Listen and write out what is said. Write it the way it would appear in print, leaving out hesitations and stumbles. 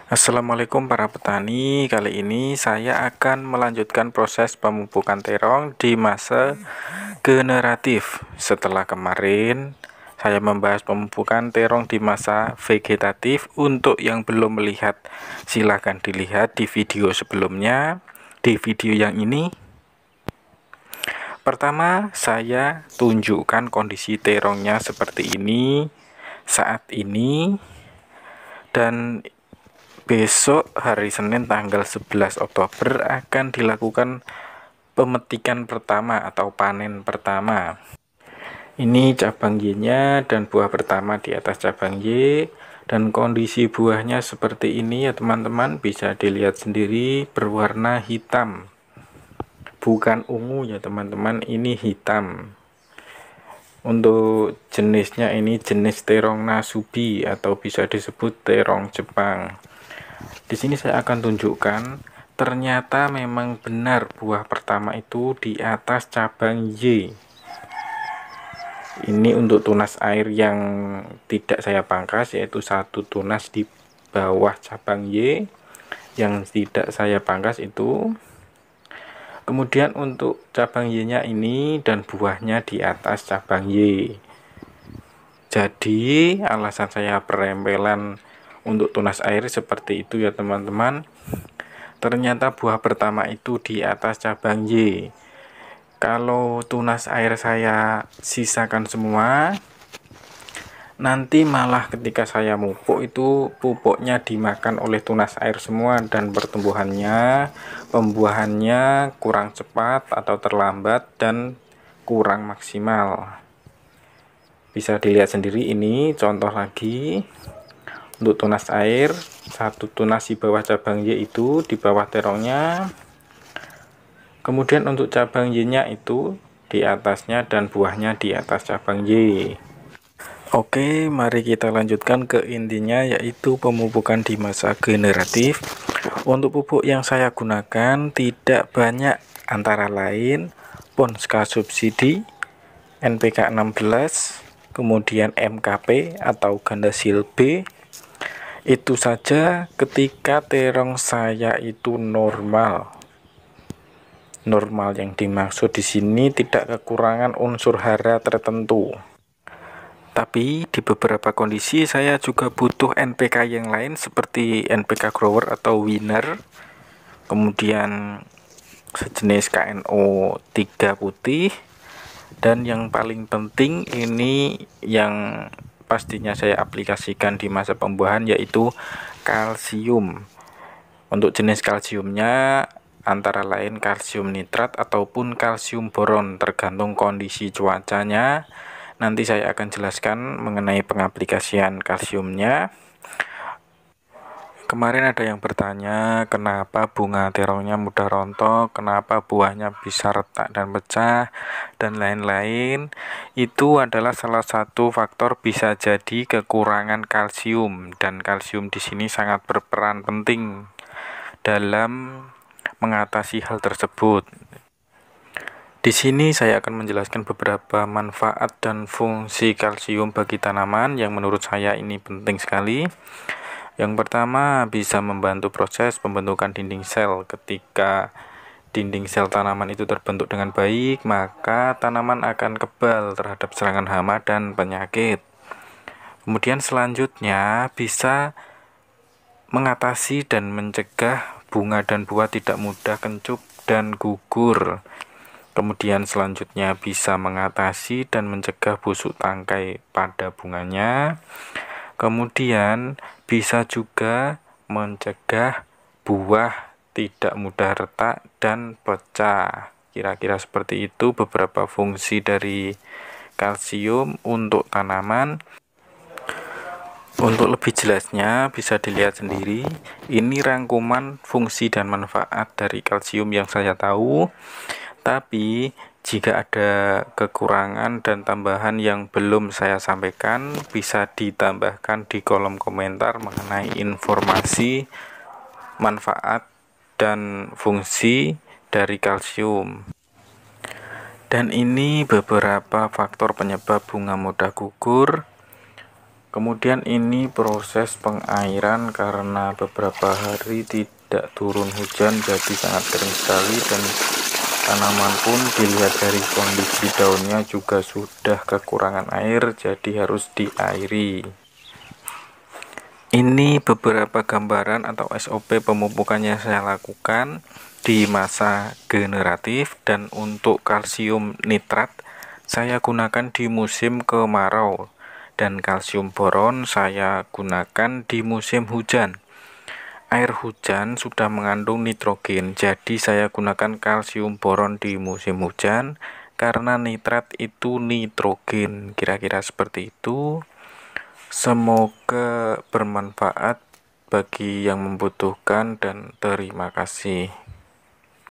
Assalamualaikum para petani. Kali ini saya akan melanjutkan proses pemupukan terong di masa generatif. Setelah kemarin saya membahas pemupukan terong di masa vegetatif. Untuk yang belum melihat, silahkan dilihat di video sebelumnya. Di video yang ini, pertama saya tunjukkan kondisi terongnya seperti ini saat ini, dan besok hari Senin tanggal 11 Oktober akan dilakukan pemetikan pertama atau panen pertama. Ini cabang Y-nya dan buah pertama di atas cabang Y, dan kondisi buahnya seperti ini ya teman-teman, bisa dilihat sendiri berwarna hitam, bukan ungu ya teman-teman, ini hitam. Untuk jenisnya ini jenis terong Nasubi atau bisa disebut terong Jepang. Di sini saya akan tunjukkan, ternyata memang benar buah pertama itu di atas cabang Y. Ini untuk tunas air yang tidak saya pangkas, yaitu satu tunas di bawah cabang Y yang tidak saya pangkas itu. Kemudian untuk cabang Y-nya ini dan buahnya di atas cabang Y. Jadi alasan saya perempelan untuk tunas air seperti itu ya teman-teman, ternyata buah pertama itu di atas cabang Y. Kalau tunas air saya sisakan semua, nanti malah ketika saya mupuk itu pupuknya dimakan oleh tunas air semua, dan pembuahannya kurang cepat atau terlambat dan kurang maksimal. Bisa dilihat sendiri, ini contoh lagi untuk tunas air, satu tunas di bawah cabang Y itu di bawah terongnya, kemudian untuk cabang Y-nya itu di atasnya dan buahnya di atas cabang Y. Oke, mari kita lanjutkan ke intinya, yaitu pemupukan di masa generatif. Untuk pupuk yang saya gunakan tidak banyak, antara lain Ponska subsidi, NPK 16, kemudian MKP atau Gandasil B. Itu saja. Ketika terong saya itu normal yang dimaksud di sini tidak kekurangan unsur hara tertentu. Tapi di beberapa kondisi saya juga butuh NPK yang lain seperti NPK grower atau winner, kemudian sejenis KNO 3 putih, dan yang paling penting ini yang pastinya saya aplikasikan di masa pembuahan, yaitu kalsium. Untuk jenis kalsiumnya antara lain kalsium nitrat ataupun kalsium boron, tergantung kondisi cuacanya. Nanti saya akan jelaskan mengenai pengaplikasian kalsiumnya. Kemarin ada yang bertanya, kenapa bunga terongnya mudah rontok, kenapa buahnya bisa retak dan pecah, dan lain-lain. Itu adalah salah satu faktor, bisa jadi kekurangan kalsium, dan kalsium di sini sangat berperan penting dalam mengatasi hal tersebut. Di sini saya akan menjelaskan beberapa manfaat dan fungsi kalsium bagi tanaman yang menurut saya ini penting sekali. Yang pertama, bisa membantu proses pembentukan dinding sel. Ketika dinding sel tanaman itu terbentuk dengan baik, maka tanaman akan kebal terhadap serangan hama dan penyakit. Kemudian selanjutnya bisa mengatasi dan mencegah bunga dan buah tidak mudah kencuk dan gugur. Kemudian selanjutnya bisa mengatasi dan mencegah busuk tangkai pada bunganya. Kemudian bisa juga mencegah buah tidak mudah retak dan pecah. Kira-kira seperti itu beberapa fungsi dari kalsium untuk tanaman. Untuk lebih jelasnya bisa dilihat sendiri. Ini rangkuman fungsi dan manfaat dari kalsium yang saya tahu. Tapi jika ada kekurangan dan tambahan yang belum saya sampaikan, bisa ditambahkan di kolom komentar mengenai informasi, manfaat, dan fungsi dari kalsium. Dan ini beberapa faktor penyebab bunga mudah gugur. Kemudian ini proses pengairan karena beberapa hari tidak turun hujan, jadi sangat kering sekali, dan tanaman pun dilihat dari kondisi daunnya juga sudah kekurangan air, jadi harus diairi. Ini beberapa gambaran atau SOP pemupukan yang saya lakukan di masa generatif, dan untuk kalsium nitrat saya gunakan di musim kemarau, dan kalsium boron saya gunakan di musim hujan. Air hujan sudah mengandung nitrogen, jadi saya gunakan kalsium boron di musim hujan karena nitrat itu nitrogen. Kira-kira seperti itu. Semoga bermanfaat bagi yang membutuhkan, dan terima kasih.